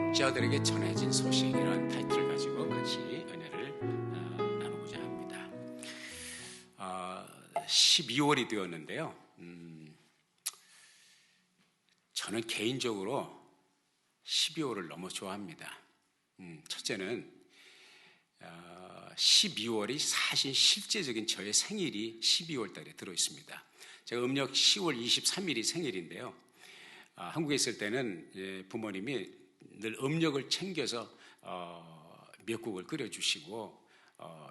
목자들에게 전해진 소식이라는 타이틀을 가지고 같이 은혜를 나누고자 합니다. 12월이 되었는데요. 저는 개인적으로 12월을 너무 좋아합니다. 첫째는 12월이 사실 실제적인 저의 생일이 12월 달에 들어있습니다. 제가 음력 10월 23일이 생일인데요. 한국에 있을 때는 부모님이 늘 음력을 챙겨서 미역국을 끓여주시고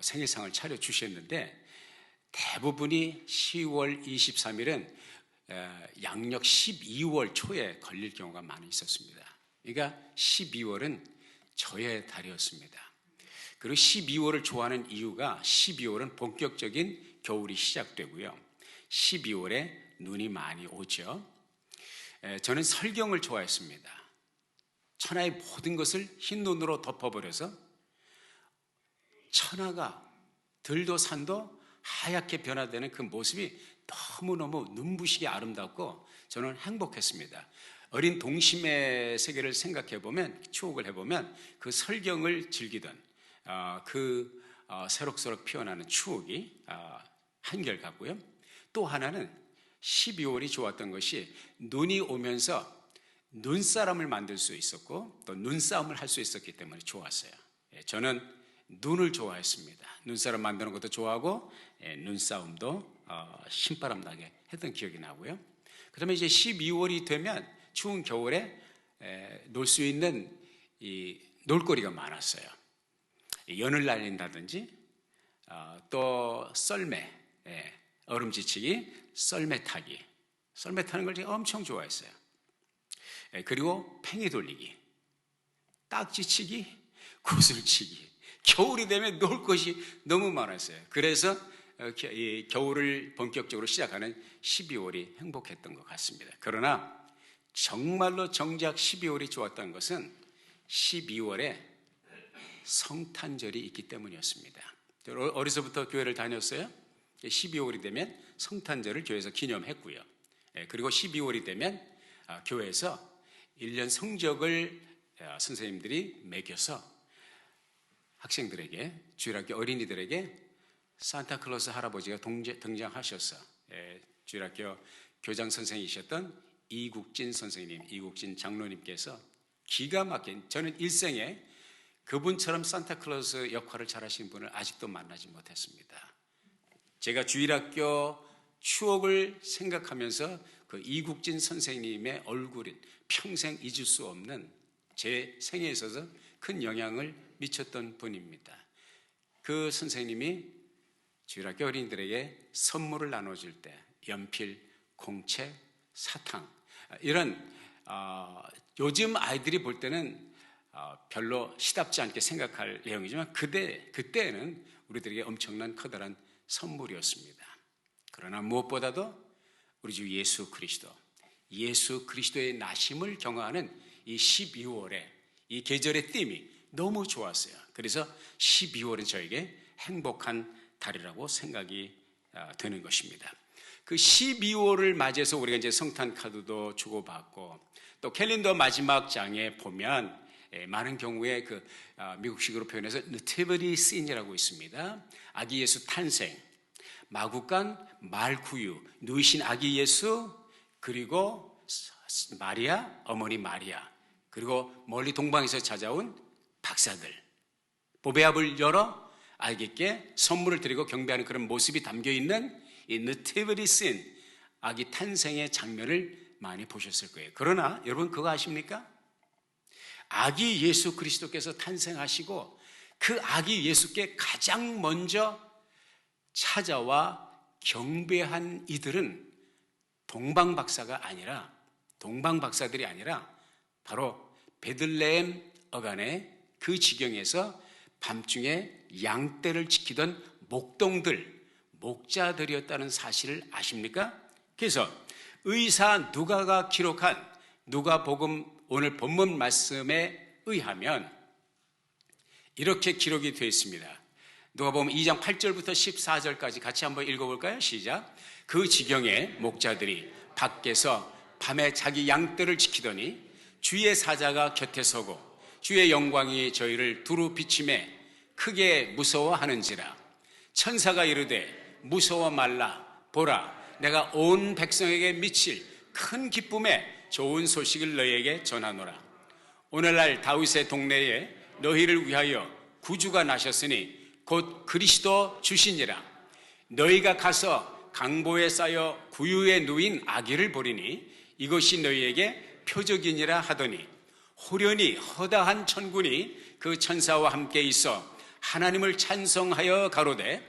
생일상을 차려주셨는데, 대부분이 10월 23일은 양력 12월 초에 걸릴 경우가 많이 있었습니다. 그러니까 12월은 저의 달이었습니다. 그리고 12월을 좋아하는 이유가 12월은 본격적인 겨울이 시작되고요. 12월에 눈이 많이 오죠. 저는 설경을 좋아했습니다. 천하의 모든 것을 흰 눈으로 덮어버려서 천하가 들도 산도 하얗게 변화되는 그 모습이 너무너무 눈부시게 아름답고 저는 행복했습니다. 어린 동심의 세계를 생각해보면, 추억을 해보면 그 설경을 즐기던 새록새록 피어나는 추억이 한결같고요. 또 하나는 12월이 좋았던 것이 눈이 오면서 눈사람을 만들 수 있었고 또 눈싸움을 할 수 있었기 때문에 좋았어요. 저는 눈을 좋아했습니다. 눈사람 만드는 것도 좋아하고 눈싸움도 신바람 나게 했던 기억이 나고요. 그 다음에 이제 12월이 되면 추운 겨울에 놀 수 있는 이 놀거리가 많았어요. 연을 날린다든지 또 썰매, 얼음지치기, 썰매 타기. 썰매 타는 걸 제가 엄청 좋아했어요. 그리고 팽이 돌리기, 딱지치기, 구슬치기. 겨울이 되면 놀 것이 너무 많았어요. 그래서 이 겨울을 본격적으로 시작하는 12월이 행복했던 것 같습니다. 그러나 정말로 정작 12월이 좋았던 것은 12월에 성탄절이 있기 때문이었습니다. 어려서부터 교회를 다녔어요. 12월이 되면 성탄절을 교회에서 기념했고요. 그리고 12월이 되면 교회에서 1년 성적을 선생님들이 매겨서 학생들에게, 주일학교 어린이들에게 산타클로스 할아버지가 등장하셔서 주일학교 교장 선생이셨던 이국진 선생님, 이국진 장로님께서 기가 막힌, 저는 일생에 그분처럼 산타클로스 역할을 잘하신 분을 아직도 만나지 못했습니다. 제가 주일학교 추억을 생각하면서 그 이국진 선생님의 얼굴인 평생 잊을 수 없는, 제 생애에 있어서 큰 영향을 미쳤던 분입니다. 그 선생님이 주일학교 어린이들에게 선물을 나눠줄 때 연필, 공책, 사탕, 이런 요즘 아이들이 볼 때는 별로 시답지 않게 생각할 내용이지만 그때는 우리들에게 엄청난 커다란 선물이었습니다. 그러나 무엇보다도 우리 주 예수 그리스도의 나심을 경험하는 이 12월에 이 계절의 띠이 너무 좋았어요. 그래서 12월은 저에게 행복한 달이라고 생각이 되는 것입니다. 그 12월을 맞이해서 우리가 이제 성탄 카드도 주고받고 또 캘린더 마지막 장에 보면 많은 경우에 그 미국식으로 표현해서 nativity scene이라고 있습니다. 아기 예수 탄생, 마구간 말구유, 누이신 아기 예수, 그리고 마리아, 어머니 마리아, 그리고 멀리 동방에서 찾아온 박사들, 보배압을 열어 아기께 선물을 드리고 경배하는 그런 모습이 담겨있는 이 nativity scene, 아기 탄생의 장면을 많이 보셨을 거예요. 그러나 여러분 그거 아십니까? 아기 예수 그리스도께서 탄생하시고 그 아기 예수께 가장 먼저 찾아와 경배한 이들은 동방박사들이 아니라 바로 베들레헴 어간의 그 지경에서 밤중에 양떼를 지키던 목자들이었다는 사실을 아십니까? 그래서 의사 누가가 기록한 누가복음 오늘 본문 말씀에 의하면 이렇게 기록이 되어 있습니다. 누가복음 2장 8절부터 14절까지 같이 한번 읽어볼까요? 시작. 그 지경에 목자들이 밖에서 밤에 자기 양떼를 지키더니 주의 사자가 곁에 서고 주의 영광이 저희를 두루 비침에 크게 무서워하는지라. 천사가 이르되 무서워 말라. 보라, 내가 온 백성에게 미칠 큰 기쁨에 좋은 소식을 너희에게 전하노라. 오늘날 다윗의 동네에 너희를 위하여 구주가 나셨으니 곧 그리스도 주시니라. 너희가 가서 강보에 쌓여 구유에 누인 아기를 보리니 이것이 너희에게 표적이니라 하더니, 호련히 허다한 천군이 그 천사와 함께 있어 하나님을 찬송하여 가로되,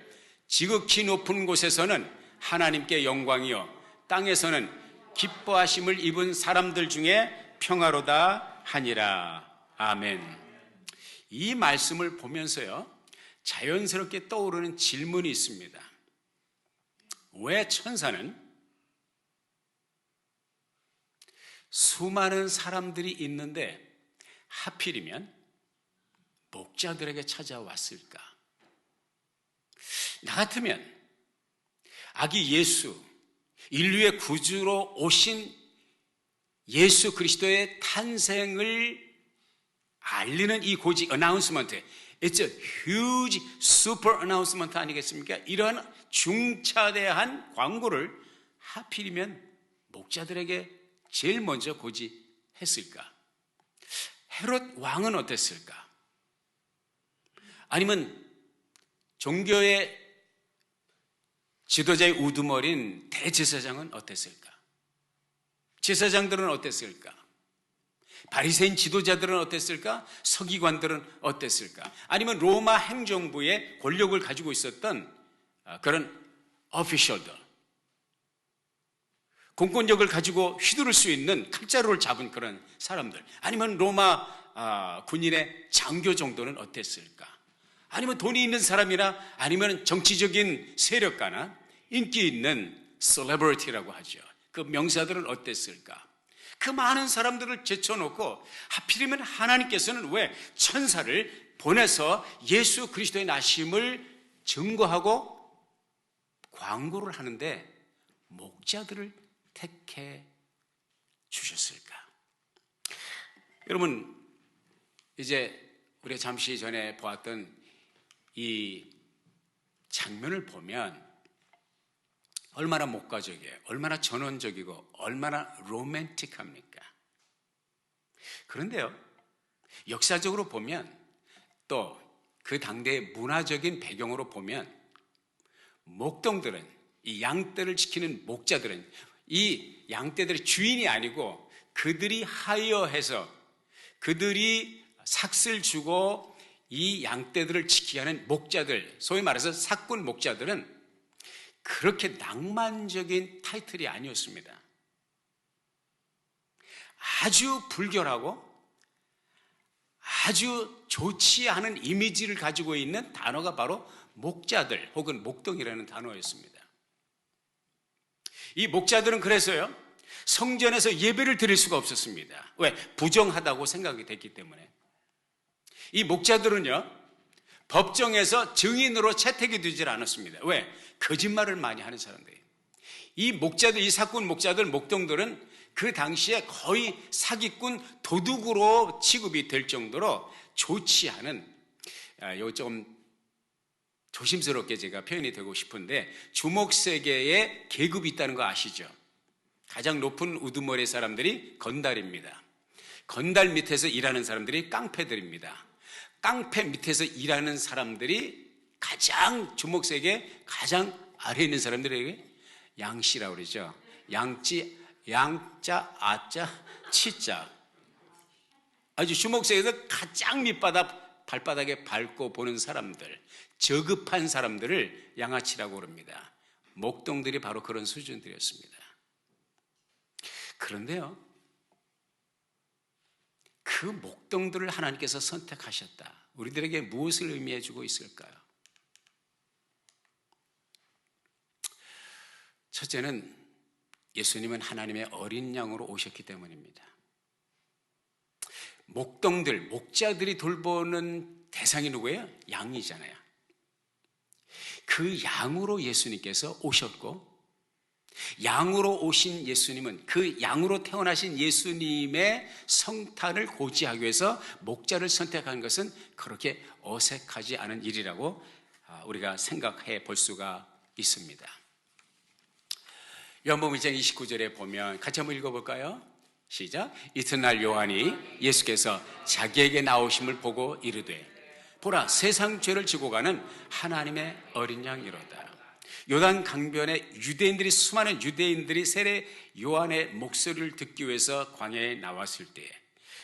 지극히 높은 곳에서는 하나님께 영광이요 땅에서는 기뻐하심을 입은 사람들 중에 평화로다 하니라. 아멘. 이 말씀을 보면서요, 자연스럽게 떠오르는 질문이 있습니다. 왜 천사는 수많은 사람들이 있는데 하필이면 목자들에게 찾아왔을까? 나 같으면 아기 예수, 인류의 구주로 오신 예수 그리스도의 탄생을 알리는 이 고지 어나운스먼트, It's a huge super announcement 아니겠습니까? 이런 중차대한 광고를 하필이면 목자들에게 제일 먼저 고지했을까? 헤롯 왕은 어땠을까? 아니면 종교의 지도자의 우두머리인 대제사장은 어땠을까? 제사장들은 어땠을까? 바리새인 지도자들은 어땠을까? 서기관들은 어땠을까? 아니면 로마 행정부의 권력을 가지고 있었던 그런 오피셜들, 공권력을 가지고 휘두를 수 있는 칼자루를 잡은 그런 사람들, 아니면 로마 군인의 장교 정도는 어땠을까? 아니면 돈이 있는 사람이나 아니면 정치적인 세력가나 인기 있는 셀레브리티라고 하죠. 그 명사들은 어땠을까? 그 많은 사람들을 제쳐놓고 하필이면 하나님께서는 왜 천사를 보내서 예수 그리스도의 나심을 증거하고 광고를 하는데 목자들을 택해 주셨을까? 여러분, 이제 우리가 잠시 전에 보았던 이 장면을 보면 얼마나 목가적이에요. 얼마나 전원적이고 얼마나 로맨틱합니까? 그런데요, 역사적으로 보면 또 그 당대의 문화적인 배경으로 보면 목동들은, 이 양떼를 지키는 목자들은 이 양떼들의 주인이 아니고 그들이 하이어해서 그들이 삭슬 주고 이 양떼들을 지키게 하는 목자들, 소위 말해서 사꾼 목자들은 그렇게 낭만적인 타이틀이 아니었습니다. 아주 불결하고 아주 좋지 않은 이미지를 가지고 있는 단어가 바로 목자들 혹은 목동이라는 단어였습니다. 이 목자들은 그래서요, 성전에서 예배를 드릴 수가 없었습니다. 왜? 부정하다고 생각이 됐기 때문에. 이 목자들은요, 법정에서 증인으로 채택이 되질 않았습니다. 왜? 거짓말을 많이 하는 사람들이에요. 이 목자들, 이 사꾼 목자들, 목동들은 그 당시에 거의 사기꾼 도둑으로 취급이 될 정도로 좋지 않은, 이거 조금 조심스럽게 제가 표현이 되고 싶은데, 주목세계에 계급이 있다는 거 아시죠? 가장 높은 우두머리 사람들이 건달입니다. 건달 밑에서 일하는 사람들이 깡패들입니다. 깡패 밑에서 일하는 사람들이 가장 주목세계에 가장 아래에 있는 사람들에게 양씨라고 그러죠. 양찌, 양자, 아자, 치자. 아주 주목세계에서 가장 밑바닥, 발바닥에 밟고 보는 사람들, 저급한 사람들을 양아치라고 그럽니다. 목동들이 바로 그런 수준들이었습니다. 그런데요, 그 목동들을 하나님께서 선택하셨다. 우리들에게 무엇을 의미해 주고 있을까요? 첫째는 예수님은 하나님의 어린 양으로 오셨기 때문입니다. 목동들, 목자들이 돌보는 대상이 누구예요? 양이잖아요. 그 양으로 예수님께서 오셨고, 양으로 오신 예수님은, 그 양으로 태어나신 예수님의 성탄을 고지하기 위해서 목자를 선택한 것은 그렇게 어색하지 않은 일이라고 우리가 생각해 볼 수가 있습니다. 요한복음 1장 29절에 보면 같이 한번 읽어볼까요? 시작. 이튿날 요한이 예수께서 자기에게 나오심을 보고 이르되 보라, 세상 죄를 지고 가는 하나님의 어린 양이로다. 요단 강변에 수많은 유대인들이 세례 요한의 목소리를 듣기 위해서 광야에 나왔을 때에,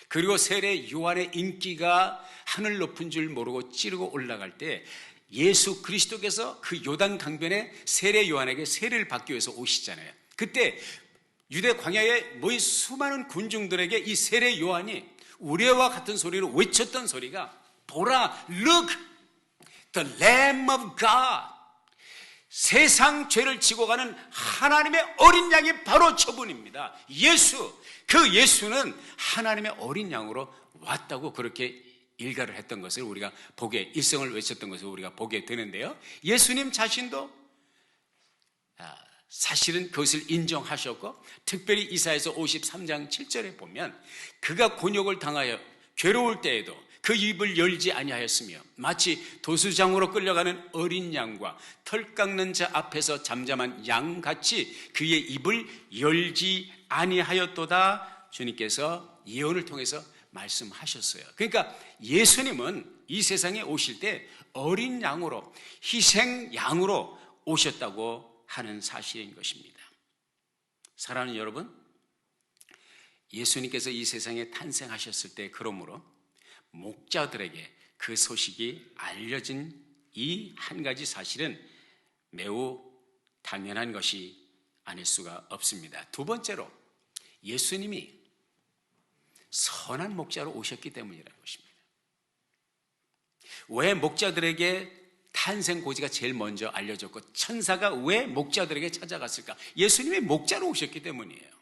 그리고 세례 요한의 인기가 하늘 높은 줄 모르고 찌르고 올라갈 때 예수 그리스도께서 그 요단 강변에 세례 요한에게 세례를 받기 위해서 오시잖아요. 그때 유대 광야에 모인 수많은 군중들에게 이 세례 요한이 우레와 같은 소리로 외쳤던 소리가, 보라, look, the Lamb of God, 세상 죄를 지고 가는 하나님의 어린 양이 바로 저분입니다. 예수, 그 예수는 하나님의 어린 양으로 왔다고 그렇게 일가를 했던 것을 우리가 일성을 외쳤던 것을 우리가 보게 되는데요, 예수님 자신도 사실은 그것을 인정하셨고, 특별히 이사야서 53장 7절에 보면 그가 곤욕을 당하여 괴로울 때에도 그 입을 열지 아니하였으며 마치 도수장으로 끌려가는 어린 양과 털 깎는 자 앞에서 잠잠한 양같이 그의 입을 열지 아니하였도다. 주님께서 예언을 통해서 말씀하셨어요. 그러니까 예수님은 이 세상에 오실 때 어린 양으로, 희생 양으로 오셨다고 하는 사실인 것입니다. 사랑하는 여러분, 예수님께서 이 세상에 탄생하셨을 때 그러므로 목자들에게 그 소식이 알려진 이 한 가지 사실은 매우 당연한 것이 아닐 수가 없습니다. 두 번째로, 예수님이 선한 목자로 오셨기 때문이라는 것입니다. 왜 목자들에게 탄생 고지가 제일 먼저 알려졌고 천사가 왜 목자들에게 찾아갔을까? 예수님이 목자로 오셨기 때문이에요.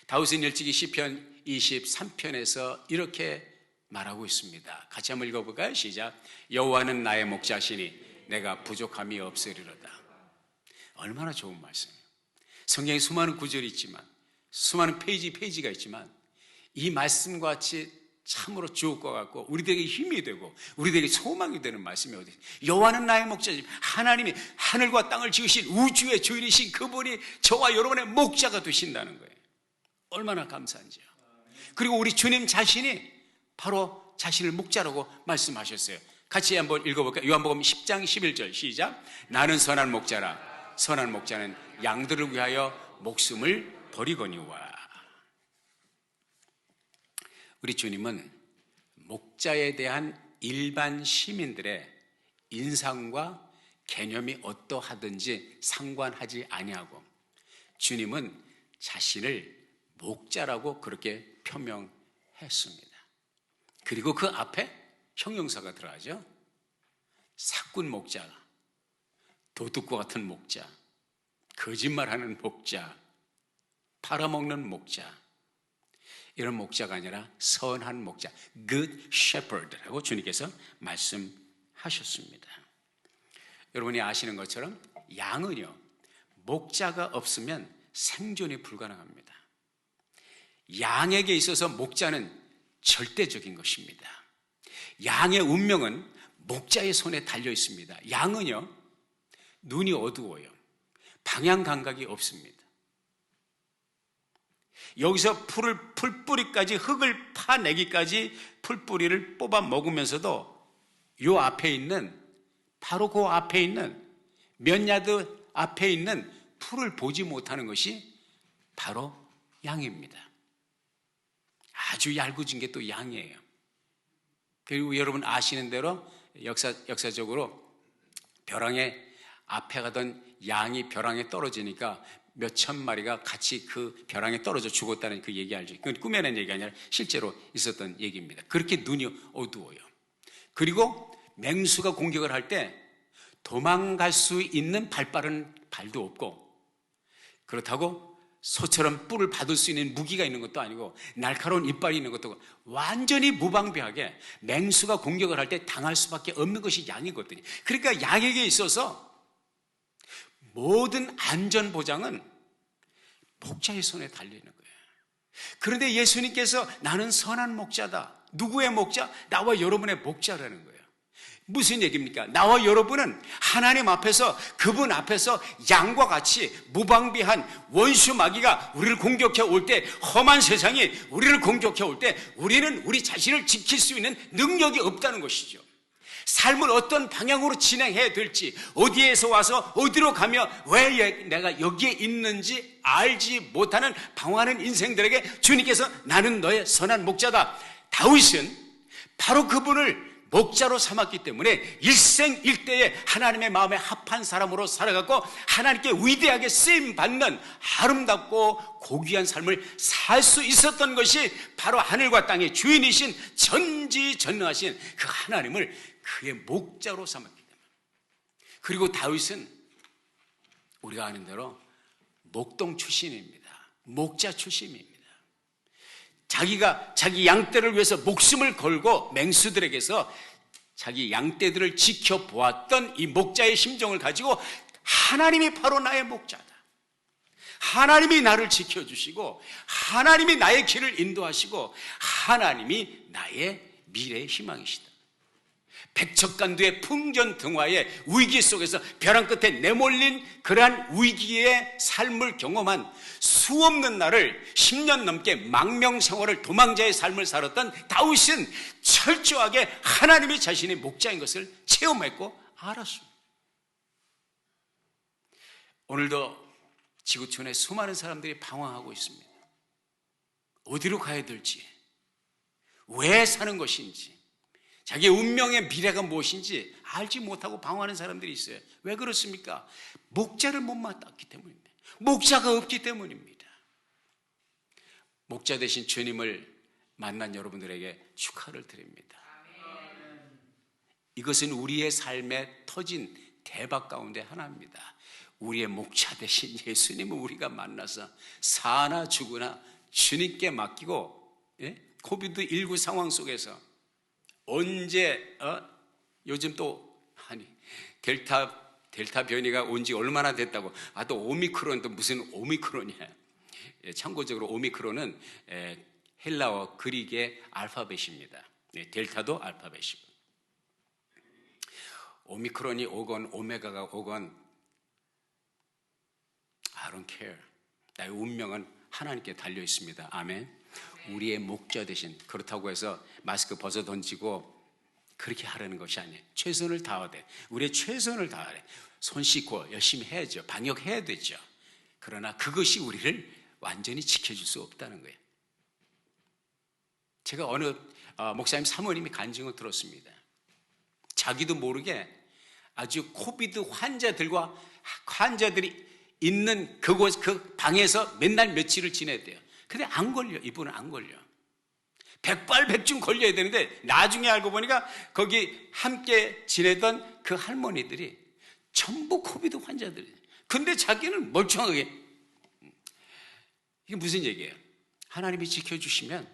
다윗은 일찍이 시편 23편에서 이렇게 말하고 있습니다. 같이 한번 읽어볼까요? 시작. 여호와는 나의 목자시니 내가 부족함이 없으리로다. 얼마나 좋은 말씀이에요. 성경에 수많은 구절이 있지만, 수많은 페이지가 있지만 이 말씀과 같이 참으로 주옥과 같고 우리들에게 힘이 되고 우리들에게 소망이 되는 말씀이 어디 있어요? 여호와는 나의 목자시니, 하나님이 하늘과 땅을 지으신 우주의 주인이신 그분이 저와 여러분의 목자가 되신다는 거예요. 얼마나 감사한지요. 그리고 우리 주님 자신이 바로 자신을 목자라고 말씀하셨어요. 같이 한번 읽어볼까요? 요한복음 10장 11절 시작. 나는 선한 목자라. 선한 목자는 양들을 위하여 목숨을 버리거니와. 우리 주님은 목자에 대한 일반 시민들의 인상과 개념이 어떠하든지 상관하지 아니하고 주님은 자신을 목자라고 그렇게 표명했습니다. 그리고 그 앞에 형용사가 들어가죠. 사꾼 목자, 도둑과 같은 목자, 거짓말하는 목자, 팔아먹는 목자, 이런 목자가 아니라 선한 목자, good shepherd라고 주님께서 말씀하셨습니다. 여러분이 아시는 것처럼 양은요, 목자가 없으면 생존이 불가능합니다. 양에게 있어서 목자는 절대적인 것입니다. 양의 운명은 목자의 손에 달려 있습니다. 양은요, 눈이 어두워요. 방향 감각이 없습니다. 여기서 풀뿌리까지, 흙을 파내기까지 풀뿌리를 뽑아 먹으면서도 요 앞에 있는, 바로 그 앞에 있는 몇 야드 앞에 있는 풀을 보지 못하는 것이 바로 양입니다. 아주 얄궂은 게 또 양이에요. 그리고 여러분 아시는 대로 역사적으로 벼랑에 앞에 가던 양이 벼랑에 떨어지니까 몇천 마리가 같이 그 벼랑에 떨어져 죽었다는 그 얘기 알죠? 그건 꾸며낸 얘기가 아니라 실제로 있었던 얘기입니다. 그렇게 눈이 어두워요. 그리고 맹수가 공격을 할 때 도망갈 수 있는 발빠른 발도 없고, 그렇다고 소처럼 뿔을 받을 수 있는 무기가 있는 것도 아니고 날카로운 이빨이 있는 것도 아니고 완전히 무방비하게 맹수가 공격을 할 때 당할 수밖에 없는 것이 양이거든요. 그러니까 양에게 있어서 모든 안전 보장은 목자의 손에 달리는 거예요. 그런데 예수님께서 나는 선한 목자다. 누구의 목자? 나와 여러분의 목자라는 거예요. 무슨 얘기입니까? 나와 여러분은 하나님 앞에서, 그분 앞에서 양과 같이 무방비한 원수 마귀가 우리를 공격해 올 때, 험한 세상이 우리를 공격해 올 때 우리는 우리 자신을 지킬 수 있는 능력이 없다는 것이죠. 삶을 어떤 방향으로 진행해야 될지, 어디에서 와서 어디로 가며 왜 내가 여기에 있는지 알지 못하는 방황하는 인생들에게 주님께서 나는 너의 선한 목자다. 다윗은 바로 그분을 목자로 삼았기 때문에 일생일대에 하나님의 마음에 합한 사람으로 살아갔고, 하나님께 위대하게 쓰임받는 아름답고 고귀한 삶을 살 수 있었던 것이 바로 하늘과 땅의 주인이신 전지전능하신 그 하나님을 그의 목자로 삼았기 때문에. 그리고 다윗은 우리가 아는 대로 목동 출신입니다. 목자 출신입니다. 자기가 자기 양떼를 위해서 목숨을 걸고 맹수들에게서 자기 양떼들을 지켜보았던 이 목자의 심정을 가지고 하나님이 바로 나의 목자다. 하나님이 나를 지켜주시고 하나님이 나의 길을 인도하시고 하나님이 나의 미래의 희망이시다. 백척간두의 풍전등화의 위기 속에서 벼랑 끝에 내몰린 그러한 위기의 삶을 경험한 수없는 날을 10년 넘게 망명생활을 도망자의 삶을 살았던 다윗은 철저하게 하나님이 자신의 목자인 것을 체험했고 알았습니다. 오늘도 지구촌에 수많은 사람들이 방황하고 있습니다. 어디로 가야 될지, 왜 사는 것인지, 자기의 운명의 미래가 무엇인지 알지 못하고 방황하는 사람들이 있어요. 왜 그렇습니까? 목자를 못 만났기 때문입니다. 목자가 없기 때문입니다. 목자 되신 주님을 만난 여러분들에게 축하를 드립니다. 이것은 우리의 삶에 터진 대박 가운데 하나입니다. 우리의 목자 되신 예수님을 우리가 만나서 사나 죽으나 주님께 맡기고, 코비드19 상황 속에서 언제 요즘 또 델타 변이가 온 지 얼마나 됐다고, 또 오미크론, 또 무슨 오미크론이야. 참고적으로 오미크론은 헬라어 그릭의 알파벳입니다. 델타도 알파벳이고, 오미크론이 오건 오메가가 오건 I don't care. 나의 운명은 하나님께 달려 있습니다. 아멘. 우리의 목자 대신, 그렇다고 해서 마스크 벗어 던지고 그렇게 하라는 것이 아니에요. 최선을 다하되, 우리의 최선을 다하되 손 씻고 열심히 해야죠. 방역해야 되죠. 그러나 그것이 우리를 완전히 지켜줄 수 없다는 거예요. 제가 어느 목사님 사모님이 간증을 들었습니다. 자기도 모르게 아주 코비드 환자들이 있는 그곳, 그 방에서 맨날 며칠을 지내야 돼요. 근데 안 걸려. 이분은 안 걸려. 백발백중 걸려야 되는데 나중에 알고 보니까 거기 함께 지내던 그 할머니들이 전부 코비드 환자들이에요. 근데 자기는 멀쩡하게. 이게 무슨 얘기예요? 하나님이 지켜주시면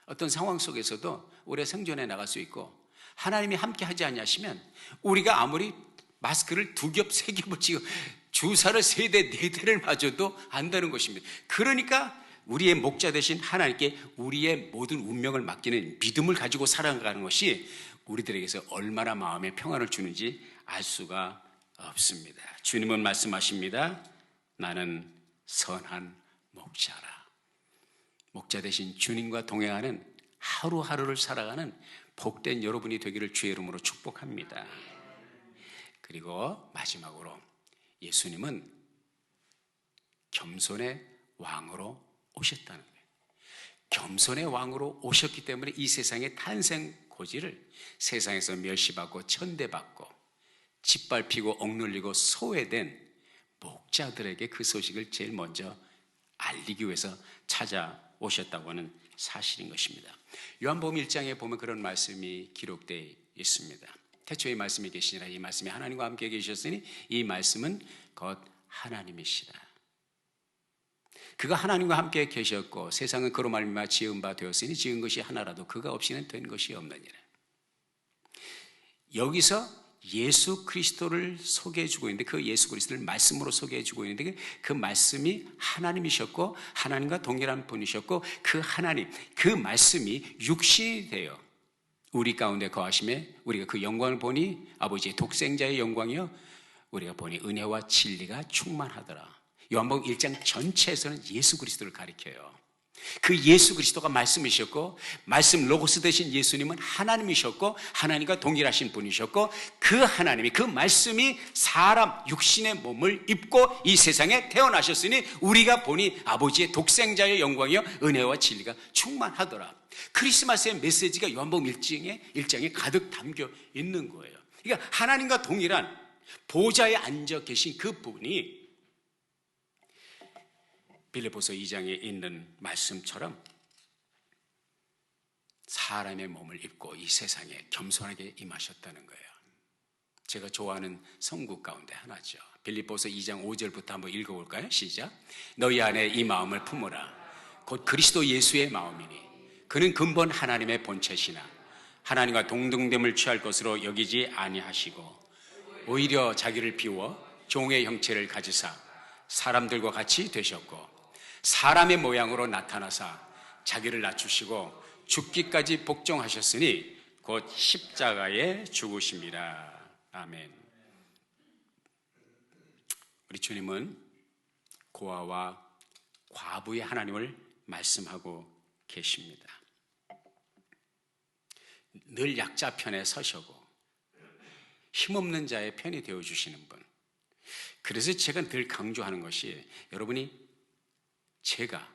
어떤 상황 속에서도 우리가 생존해 나갈 수 있고, 하나님이 함께 하지 않으시면 우리가 아무리 마스크를 2겹, 3겹을 지금 주사를 3대, 4대를 맞아도 안다는 것입니다. 그러니까 우리의 목자 되신 하나님께 우리의 모든 운명을 맡기는 믿음을 가지고 살아가는 것이 우리들에게서 얼마나 마음의 평안을 주는지 알 수가 없습니다. 주님은 말씀하십니다. 나는 선한 목자라. 목자 되신 주님과 동행하는 하루하루를 살아가는 복된 여러분이 되기를 주의 이름으로 축복합니다. 그리고 마지막으로 예수님은 겸손의 왕으로 오셨다는 거예요. 겸손의 왕으로 오셨기 때문에 이 세상의 탄생 고지를 세상에서 멸시받고 천대받고 짓밟히고 억눌리고 소외된 목자들에게 그 소식을 제일 먼저 알리기 위해서 찾아오셨다고 하는 사실인 것입니다. 요한복음 1장에 보면 그런 말씀이 기록되어 있습니다. 태초에 말씀이 계시니라. 이 말씀이 하나님과 함께 계셨으니 이 말씀은 곧 하나님이시라. 그가 하나님과 함께 계셨고 세상은 그로 말미암아 지은 바 되었으니 지은 것이 하나라도 그가 없이는 된 것이 없느니라. 여기서 예수 그리스도를 소개해주고 있는데, 그 예수 그리스도를 말씀으로 소개해주고 있는데, 그 말씀이 하나님이셨고 하나님과 동일한 분이셨고, 그 하나님, 그 말씀이 육신이 되어 우리 가운데 거하심에 우리가 그 영광을 보니 아버지의 독생자의 영광이요 우리가 보니 은혜와 진리가 충만하더라. 요한복음 1장 전체에서는 예수 그리스도를 가리켜요. 그 예수 그리스도가 말씀이셨고, 말씀 로고스 되신 예수님은 하나님이셨고 하나님과 동일하신 분이셨고, 그 하나님이, 그 말씀이 사람 육신의 몸을 입고 이 세상에 태어나셨으니 우리가 보니 아버지의 독생자의 영광이요 은혜와 진리가 충만하더라. 크리스마스의 메시지가 요한복음 1장에 가득 담겨 있는 거예요. 그러니까 하나님과 동일한 보좌에 앉아 계신 그 분이 빌립보서 2장에 있는 말씀처럼 사람의 몸을 입고 이 세상에 겸손하게 임하셨다는 거예요. 제가 좋아하는 성구 가운데 하나죠. 빌립보서 2장 5절부터 한번 읽어볼까요? 시작. 너희 안에 이 마음을 품으라. 곧 그리스도 예수의 마음이니 그는 근본 하나님의 본체시나 하나님과 동등됨을 취할 것으로 여기지 아니하시고 오히려 자기를 비워 종의 형체를 가지사 사람들과 같이 되셨고 사람의 모양으로 나타나사 자기를 낮추시고 죽기까지 복종하셨으니 곧 십자가에 죽으심이라. 아멘. 우리 주님은 고아와 과부의 하나님을 말씀하고 계십니다. 늘 약자 편에 서시고 힘없는 자의 편이 되어주시는 분. 그래서 제가 늘 강조하는 것이, 여러분이 제가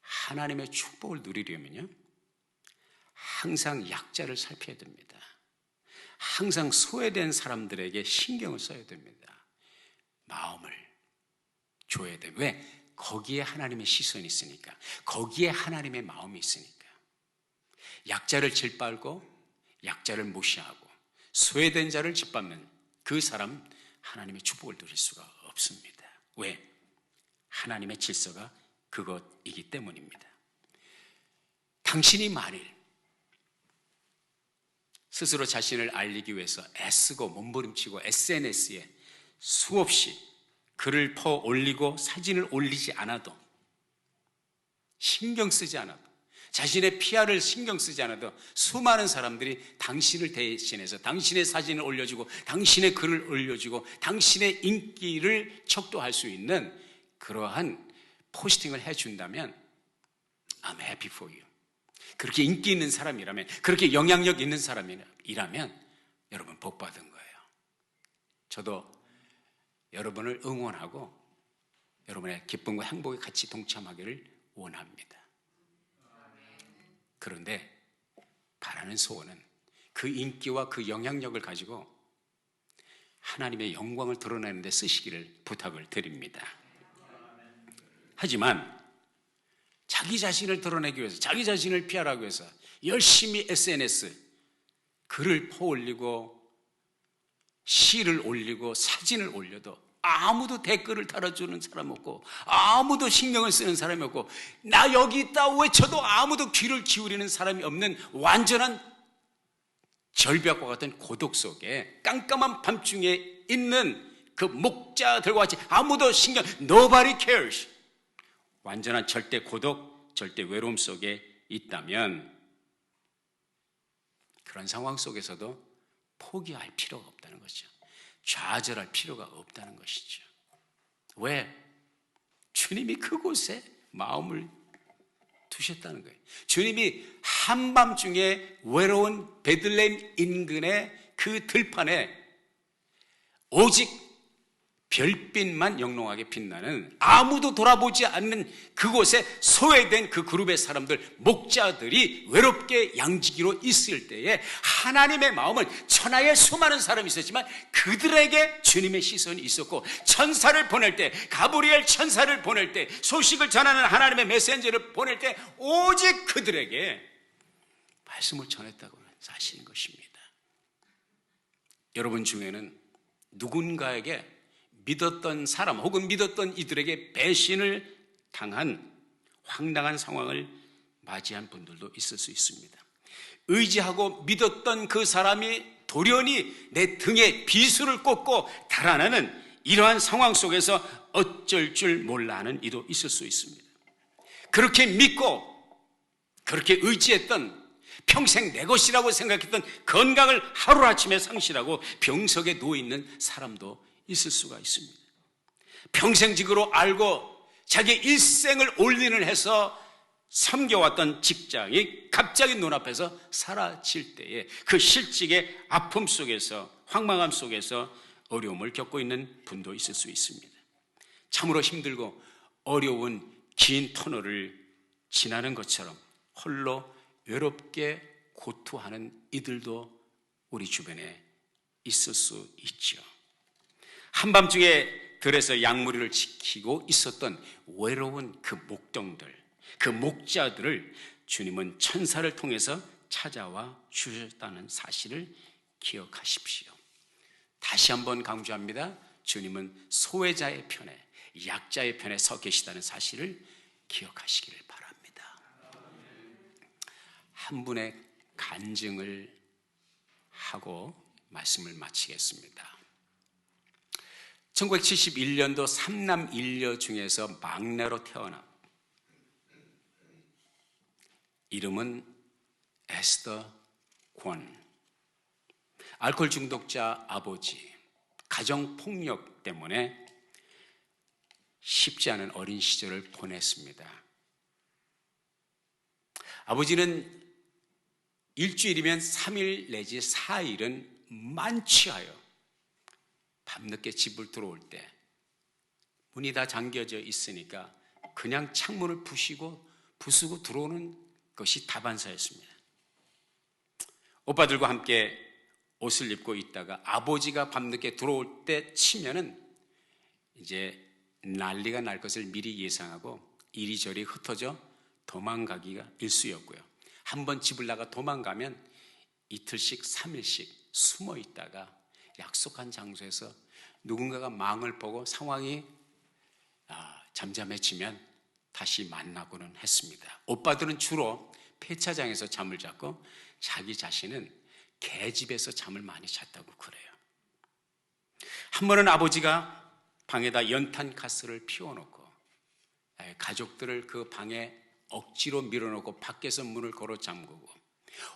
하나님의 축복을 누리려면요 항상 약자를 살펴야 됩니다. 항상 소외된 사람들에게 신경을 써야 됩니다. 마음을 줘야 돼요. 왜? 거기에 하나님의 시선이 있으니까, 거기에 하나님의 마음이 있으니까. 약자를 짓밟고 약자를 무시하고 소외된 자를 짓밟는 그 사람, 하나님의 축복을 누릴 수가 없습니다. 왜? 하나님의 질서가 그것이기 때문입니다. 당신이 만일 스스로 자신을 알리기 위해서 애쓰고 몸부림치고 SNS에 수없이 글을 퍼 올리고 사진을 올리지 않아도, 신경 쓰지 않아도, 자신의 PR을 신경 쓰지 않아도 수많은 사람들이 당신을 대신해서 당신의 사진을 올려주고 당신의 글을 올려주고 당신의 인기를 척도할 수 있는 그러한 포스팅을 해준다면 I'm happy for you. 그렇게 인기 있는 사람이라면, 그렇게 영향력 있는 사람이라면 여러분 복 받은 거예요. 저도 여러분을 응원하고 여러분의 기쁨과 행복에 같이 동참하기를 원합니다. 그런데 바라는 소원은 그 인기와 그 영향력을 가지고 하나님의 영광을 드러내는 데 쓰시기를 부탁을 드립니다. 하지만 자기 자신을 드러내기 위해서, 자기 자신을 피하기 위해서 열심히 SNS 글을 퍼올리고 시를 올리고 사진을 올려도 아무도 댓글을 달아주는 사람 없고 아무도 신경을 쓰는 사람이 없고 나 여기 있다 외쳐도 아무도 귀를 기울이는 사람이 없는 완전한 절벽과 같은 고독 속에 깜깜한 밤중에 있는 그 목자들과 같이 아무도 Nobody cares. 완전한 절대 고독, 절대 외로움 속에 있다면 그런 상황 속에서도 포기할 필요가 없다는 거죠. 좌절할 필요가 없다는 것이죠. 왜? 주님이 그곳에 마음을 두셨다는 거예요. 주님이 한밤중에 외로운 베들레헴 인근의 그 들판에 오직 별빛만 영롱하게 빛나는, 아무도 돌아보지 않는 그곳에 소외된 그 그룹의 사람들, 목자들이 외롭게 양지기로 있을 때에 하나님의 마음은 천하에 수많은 사람이 있었지만 그들에게 주님의 시선이 있었고, 천사를 보낼 때, 가브리엘 천사를 보낼 때, 소식을 전하는 하나님의 메신저를 보낼 때 오직 그들에게 말씀을 전했다고 하는 사실인 것입니다. 여러분 중에는 누군가에게 믿었던 사람 혹은 믿었던 이들에게 배신을 당한 황당한 상황을 맞이한 분들도 있을 수 있습니다. 의지하고 믿었던 그 사람이 돌연히 내 등에 비수를 꽂고 달아나는 이러한 상황 속에서 어쩔 줄 몰라 하는 이도 있을 수 있습니다. 그렇게 믿고 그렇게 의지했던, 평생 내 것이라고 생각했던 건강을 하루아침에 상실하고 병석에 누워있는 사람도 있을 수가 있습니다. 평생직으로 알고 자기 일생을 올인을 해서 섬겨왔던 직장이 갑자기 눈앞에서 사라질 때에 그 실직의 아픔 속에서, 황망함 속에서 어려움을 겪고 있는 분도 있을 수 있습니다. 참으로 힘들고 어려운 긴 터널을 지나는 것처럼 홀로 외롭게 고투하는 이들도 우리 주변에 있을 수 있죠. 한밤중에 들에서 양무리를 지키고 있었던 외로운 그 목동들, 그 목자들을 주님은 천사를 통해서 찾아와 주셨다는 사실을 기억하십시오. 다시 한번 강조합니다. 주님은 소외자의 편에, 약자의 편에 서 계시다는 사실을 기억하시기를 바랍니다. 한 분의 간증을 하고 말씀을 마치겠습니다. 1971년도 3남 1녀 중에서 막내로 태어나 이름은 에스더 권. 알코올 중독자 아버지, 가정폭력 때문에 쉽지 않은 어린 시절을 보냈습니다. 아버지는 일주일이면 3일 내지 4일은 만취하여 밤늦게 집을 들어올 때 문이 다 잠겨져 있으니까 그냥 창문을 부수고 들어오는 것이 다반사였습니다. 오빠들과 함께 옷을 입고 있다가 아버지가 밤늦게 들어올 때 치면은 이제 난리가 날 것을 미리 예상하고 이리저리 흩어져 도망가기가 일쑤였고요. 한번 집을 나가 도망가면 이틀씩 3일씩 숨어 있다가 약속한 장소에서 누군가가 망을 보고 상황이 잠잠해지면 다시 만나고는 했습니다. 오빠들은 주로 폐차장에서 잠을 잤고 자기 자신은 개집에서 잠을 많이 잤다고 그래요. 한 번은 아버지가 방에다 연탄 가스를 피워놓고 가족들을 그 방에 억지로 밀어넣고 밖에서 문을 걸어 잠그고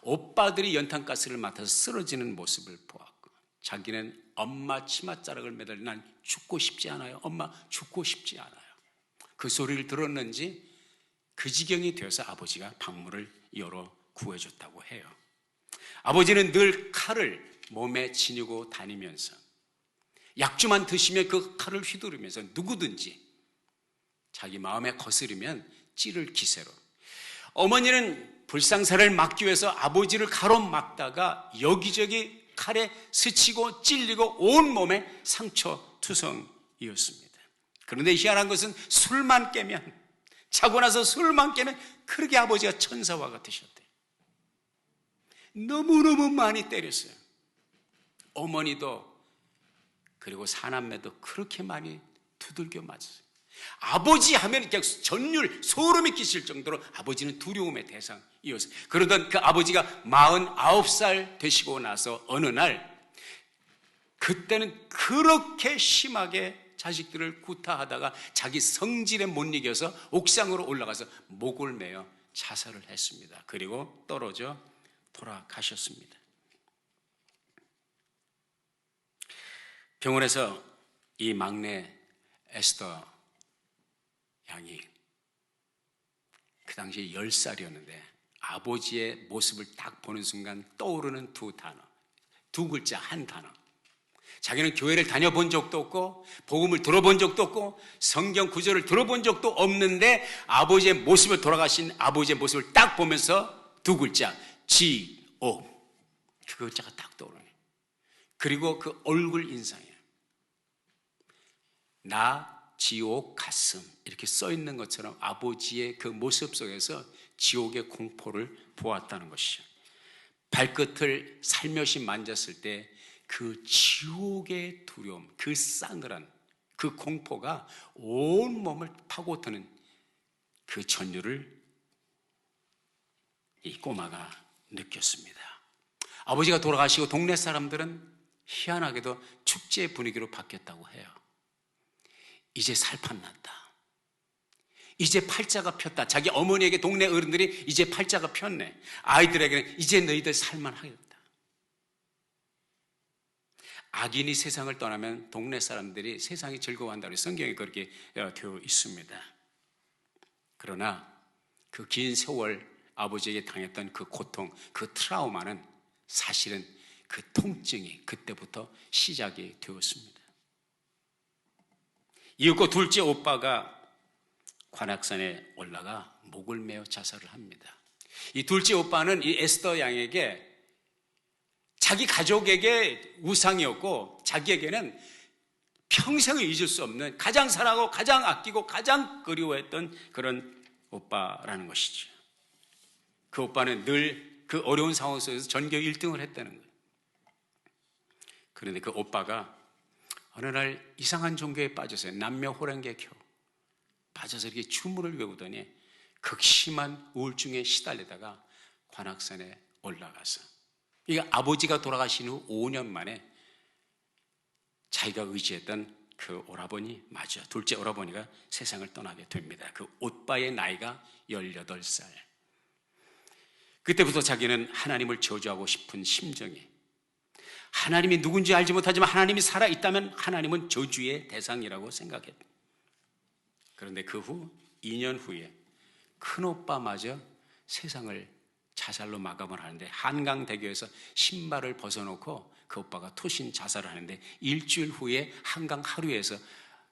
오빠들이 연탄 가스를 맡아서 쓰러지는 모습을 보았고 자기는 엄마 치맛자락을 매달려 난 죽고 싶지 않아요. 엄마 죽고 싶지 않아요. 그 소리를 들었는지 그 지경이 되어서 아버지가 방문을 열어 구해줬다고 해요. 아버지는 늘 칼을 몸에 지니고 다니면서 약주만 드시면 그 칼을 휘두르면서 누구든지 자기 마음에 거스르면 찌를 기세로, 어머니는 불상사를 막기 위해서 아버지를 가로막다가 여기저기 칼에 스치고 찔리고 온몸에 상처투성이었습니다. 그런데 희한한 것은 술만 깨면, 자고 나서 술만 깨면 그렇게 아버지가 천사와 같으셨대요. 너무너무 많이 때렸어요. 어머니도 그리고 사남매도 그렇게 많이 두들겨 맞았어요. 아버지 하면 그냥 전율, 소름이 끼칠 정도로 아버지는 두려움의 대상이었어요. 그러던 그 아버지가 49살 되시고 나서 어느 날, 그때는 그렇게 심하게 자식들을 구타하다가 자기 성질에 못 이겨서 옥상으로 올라가서 목을 매어 자살을 했습니다. 그리고 떨어져 돌아가셨습니다. 병원에서 이 막내 에스더 양이 그 당시에 10살이었는데 아버지의 모습을 딱 보는 순간 떠오르는 두 단어, 두 글자, 한 단어. 자기는 교회를 다녀본 적도 없고 복음을 들어본 적도 없고 성경 구절을 들어본 적도 없는데 아버지의 모습을, 돌아가신 아버지의 모습을 딱 보면서 두 글자, 지옥. 그 글자가 딱 떠오르네. 그리고 그 얼굴 인상이에요. 나 지옥 가슴 이렇게 써 있는 것처럼 아버지의 그 모습 속에서 지옥의 공포를 보았다는 것이죠. 발끝을 살며시 만졌을 때 그 지옥의 두려움, 그 싸늘한 그 공포가 온 몸을 파고드는 그 전율을 이 꼬마가 느꼈습니다. 아버지가 돌아가시고 동네 사람들은 희한하게도 축제의 분위기로 바뀌었다고 해요. 이제 살판났다. 이제 팔자가 폈다. 자기 어머니에게 동네 어른들이 이제 팔자가 폈네. 아이들에게는 이제 너희들 살만하겠다. 악인이 세상을 떠나면 동네 사람들이 세상이 즐거워한다고 성경에 그렇게 되어 있습니다. 그러나 그 긴 세월 아버지에게 당했던 그 고통, 그 트라우마는 사실은 그 통증이 그때부터 시작이 되었습니다. 이윽고 둘째 오빠가 관악산에 올라가 목을 메어 자살을 합니다. 이 둘째 오빠는 이 에스더 양에게 자기 가족에게 우상이었고 자기에게는 평생을 잊을 수 없는 가장 사랑하고 가장 아끼고 가장 그리워했던 그런 오빠라는 것이죠. 그 오빠는 늘 그 어려운 상황 속에서 전교 1등을 했다는 거예요. 그런데 그 오빠가 어느 날 이상한 종교에 빠져서 남녀 호랑개교 빠져서 이렇게 춤을 외우더니 극심한 우울증에 시달리다가 관악산에 올라가서 이게 아버지가 돌아가신 후 5년 만에 자기가 의지했던 그 오라버니, 맞아, 둘째 오라버니가 세상을 떠나게 됩니다. 그 오빠의 나이가 18살. 그때부터 자기는 하나님을 저주하고 싶은 심정이, 하나님이 누군지 알지 못하지만 하나님이 살아있다면 하나님은 저주의 대상이라고 생각했다. 그런데 그 후 2년 후에 큰오빠마저 세상을 자살로 마감을 하는데 한강대교에서 신발을 벗어놓고 그 오빠가 토신 자살을 하는데 일주일 후에 한강 하류에서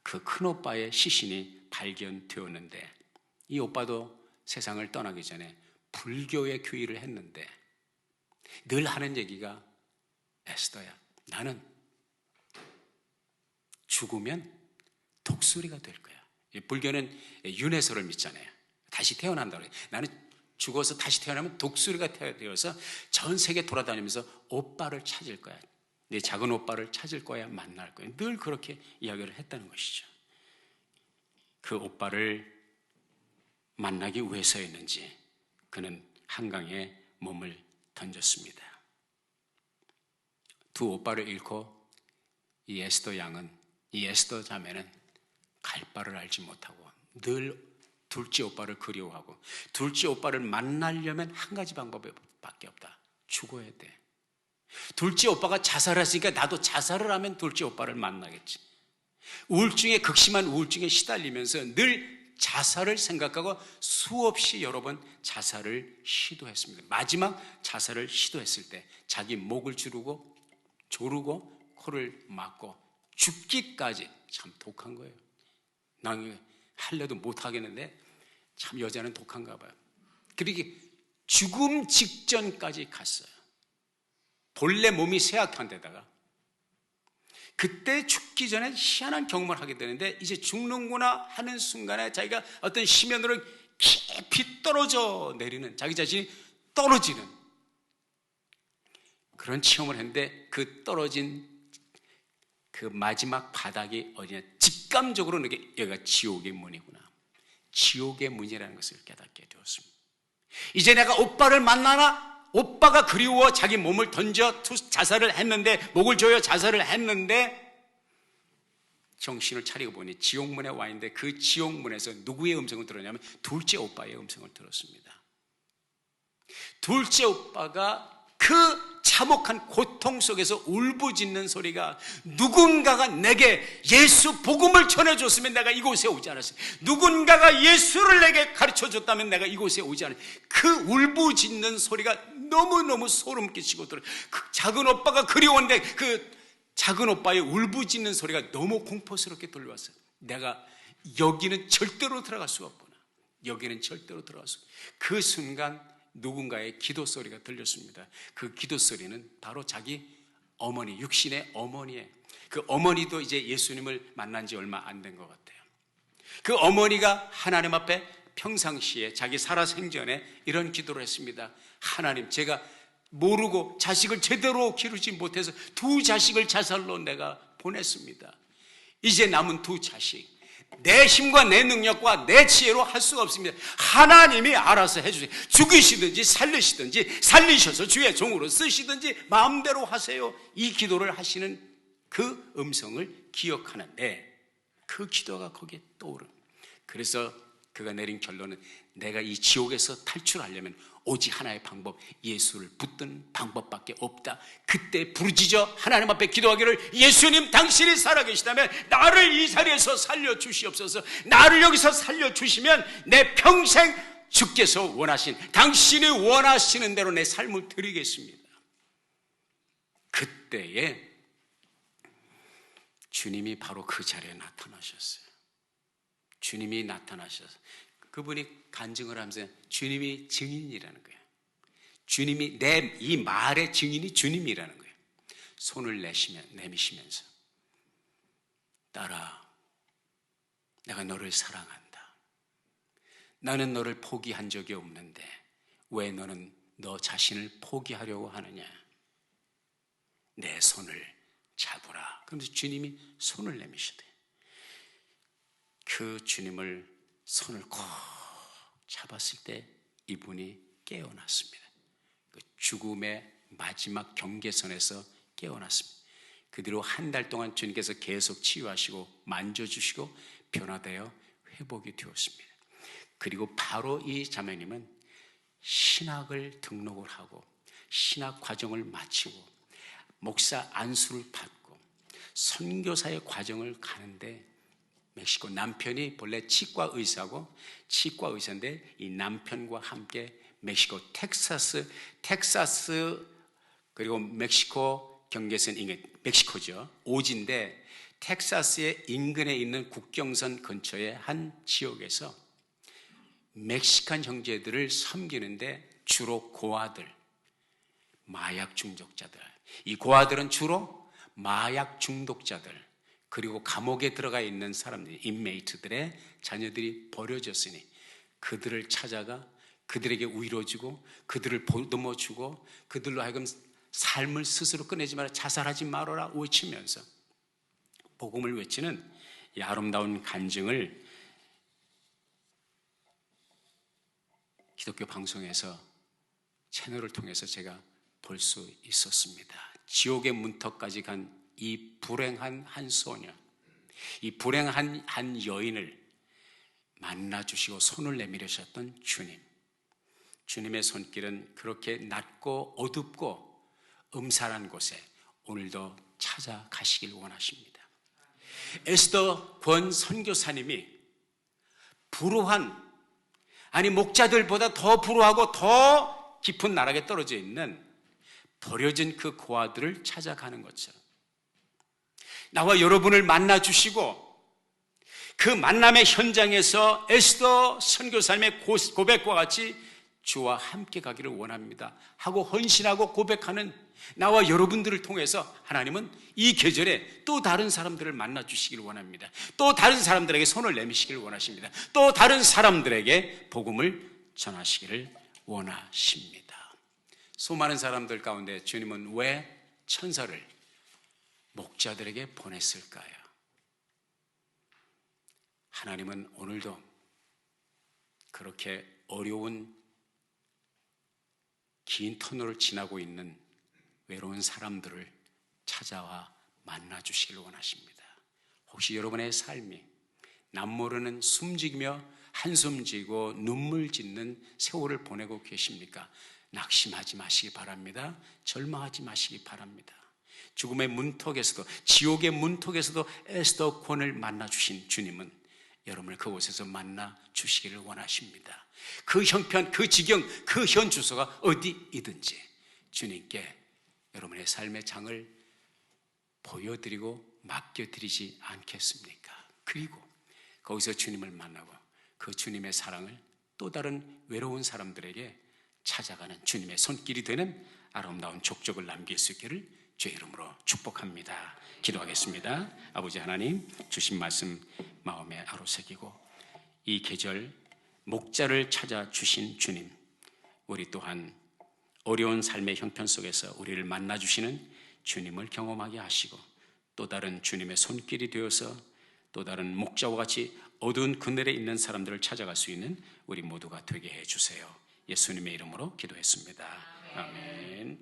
그 큰오빠의 시신이 발견되었는데 이 오빠도 세상을 떠나기 전에 불교의 교의를 했는데 늘 하는 얘기가 에스더야, 나는 죽으면 독수리가 될 거야. 불교는 윤회설을 믿잖아요. 다시 태어난다고 해요. 나는 죽어서 다시 태어나면 독수리가 되어서 전 세계 돌아다니면서 오빠를 찾을 거야. 내 작은 오빠를 찾을 거야. 만날 거야. 늘 그렇게 이야기를 했다는 것이죠. 그 오빠를 만나기 위해서였는지 그는 한강에 몸을 던졌습니다. 두 오빠를 잃고 이 에스더 양은, 이 에스더 자매는 갈 바를 알지 못하고 늘 둘째 오빠를 그리워하고 둘째 오빠를 만나려면 한 가지 방법밖에 없다. 죽어야 돼. 둘째 오빠가 자살했으니까 나도 자살을 하면 둘째 오빠를 만나겠지. 우울증에, 극심한 우울증에 시달리면서 늘 자살을 생각하고 수없이 여러 번 자살을 시도했습니다. 마지막 자살을 시도했을 때 자기 목을 조르고 코를 막고 죽기까지. 참 독한 거예요. 난 할래도 못하겠는데 참 여자는 독한가 봐요. 그러기 죽음 직전까지 갔어요. 본래 몸이 쇠약한 데다가 그때 죽기 전에 희한한 경험을 하게 되는데 이제 죽는구나 하는 순간에 자기가 어떤 심연으로 깊이 떨어져 내리는, 자기 자신이 떨어지는 그런 체험을 했는데 그 떨어진 그 마지막 바닥이 어디냐, 직감적으로 여기가 지옥의 문이구나, 지옥의 문이라는 것을 깨닫게 되었습니다. 이제 내가 오빠를 만나나? 오빠가 그리워 자기 몸을 던져 자살을 했는데, 목을 조여 자살을 했는데 정신을 차리고 보니 지옥문에 와 있는데 그 지옥문에서 누구의 음성을 들었냐면 둘째 오빠의 음성을 들었습니다. 둘째 오빠가 그 참혹한 고통 속에서 울부짖는 소리가, 누군가가 내게 예수 복음을 전해줬으면 내가 이곳에 오지 않았어요. 누군가가 예수를 내게 가르쳐줬다면 내가 이곳에 오지 않았어요. 그 울부짖는 소리가 너무너무 소름 끼치고 들어요. 그 작은 오빠가 그리웠는데 그 작은 오빠의 울부짖는 소리가 너무 공포스럽게 들려왔어요. 내가 여기는 절대로 들어갈 수가 없구나. 여기는 절대로 들어갈 수 없구나. 그 순간 누군가의 기도 소리가 들렸습니다. 그 기도 소리는 바로 자기 어머니, 육신의 어머니의, 그 어머니도 이제 예수님을 만난 지 얼마 안 된 것 같아요. 그 어머니가 하나님 앞에 평상시에 자기 살아생전에 이런 기도를 했습니다. 하나님, 제가 모르고 자식을 제대로 기르지 못해서 두 자식을 자살로 내가 보냈습니다. 이제 남은 두 자식, 내 힘과 내 능력과 내 지혜로 할 수가 없습니다. 하나님이 알아서 해주세요. 죽이시든지 살리시든지 살리셔서 주의 종으로 쓰시든지 마음대로 하세요. 이 기도를 하시는 그 음성을 기억하는데 그 기도가 거기에 떠오릅니다. 그래서 그가 내린 결론은 내가 이 지옥에서 탈출하려면 오직 하나의 방법, 예수를 붙드는 방법밖에 없다. 그때 부르짖어 하나님 앞에 기도하기를 예수님 당신이 살아계시다면 나를 이 자리에서 살려주시옵소서. 나를 여기서 살려주시면 내 평생 주께서 원하신, 당신이 원하시는 대로 내 삶을 드리겠습니다. 그때에 주님이 바로 그 자리에 나타나셨어요. 주님이 나타나셔서 그분이 간증을 하면서 주님이 증인이라는 거예요. 주님이 내 이 말의 증인이 주님이라는 거예요. 손을 내미시면서 딸아, 내가 너를 사랑한다. 나는 너를 포기한 적이 없는데 왜 너는 너 자신을 포기하려고 하느냐. 내 손을 잡으라. 그러면서 주님이 손을 내미시대. 그 주님을 손을 꼭 잡았을 때 이분이 깨어났습니다. 그 죽음의 마지막 경계선에서 깨어났습니다. 그 뒤로 한 달 동안 주님께서 계속 치유하시고 만져주시고 변화되어 회복이 되었습니다. 그리고 바로 이 자매님은 신학을 등록을 하고 신학 과정을 마치고 목사 안수를 받고 선교사의 과정을 가는데 멕시코 남편이 본래 치과 의사고 치과 의사인데 이 남편과 함께 멕시코 텍사스 그리고 멕시코 경계선 멕시코죠. 오지인데 텍사스의 인근에 있는 국경선 근처의 한 지역에서 멕시칸 형제들을 섬기는데 주로 고아들, 마약 중독자들, 이 고아들은 주로 마약 중독자들 그리고 감옥에 들어가 있는 사람들, 인메이트들의 자녀들이 버려졌으니 그들을 찾아가 그들에게 위로 주고 그들을 보듬어 주고 그들로 하여금 삶을 스스로 끝내지 마라, 자살하지 말아라 외치면서 복음을 외치는 이 아름다운 간증을 기독교 방송에서 채널을 통해서 제가 볼 수 있었습니다. 지옥의 문턱까지 간 이 불행한 한 소녀, 이 불행한 한 여인을 만나주시고 손을 내밀으셨던 주님. 주님의 손길은 그렇게 낮고 어둡고 음산한 곳에 오늘도 찾아가시길 원하십니다. 에스더 권 선교사님이 불우한, 아니 목자들보다 더 불우하고 더 깊은 나락에 떨어져 있는 버려진 그 고아들을 찾아가는 것처럼 나와 여러분을 만나주시고 그 만남의 현장에서 에스더 선교사님의 고백과 같이 주와 함께 가기를 원합니다 하고 헌신하고 고백하는 나와 여러분들을 통해서 하나님은 이 계절에 또 다른 사람들을 만나주시기를 원합니다. 또 다른 사람들에게 손을 내미시기를 원하십니다. 또 다른 사람들에게 복음을 전하시기를 원하십니다. 수많은 사람들 가운데 주님은 왜 천사를 목자들에게 보냈을까요? 하나님은 오늘도 그렇게 어려운 긴 터널을 지나고 있는 외로운 사람들을 찾아와 만나주시길 원하십니다. 혹시 여러분의 삶이 남모르는 숨지며 한숨 지고 눈물 짓는 세월을 보내고 계십니까? 낙심하지 마시기 바랍니다. 절망하지 마시기 바랍니다. 죽음의 문턱에서도 지옥의 문턱에서도 에스더 권을 만나주신 주님은 여러분을 그곳에서 만나주시기를 원하십니다. 그 형편, 그 지경, 그 현 주소가 어디이든지 주님께 여러분의 삶의 장을 보여드리고 맡겨드리지 않겠습니까? 그리고 거기서 주님을 만나고 그 주님의 사랑을 또 다른 외로운 사람들에게 찾아가는 주님의 손길이 되는 아름다운 족적을 남길 수 있기를 주의 이름으로 축복합니다. 기도하겠습니다. 아버지 하나님, 주신 말씀 마음에 아로새기고 이 계절 목자를 찾아주신 주님, 우리 또한 어려운 삶의 형편 속에서 우리를 만나주시는 주님을 경험하게 하시고 또 다른 주님의 손길이 되어서 또 다른 목자와 같이 어두운 그늘에 있는 사람들을 찾아갈 수 있는 우리 모두가 되게 해주세요. 예수님의 이름으로 기도했습니다. 아멘.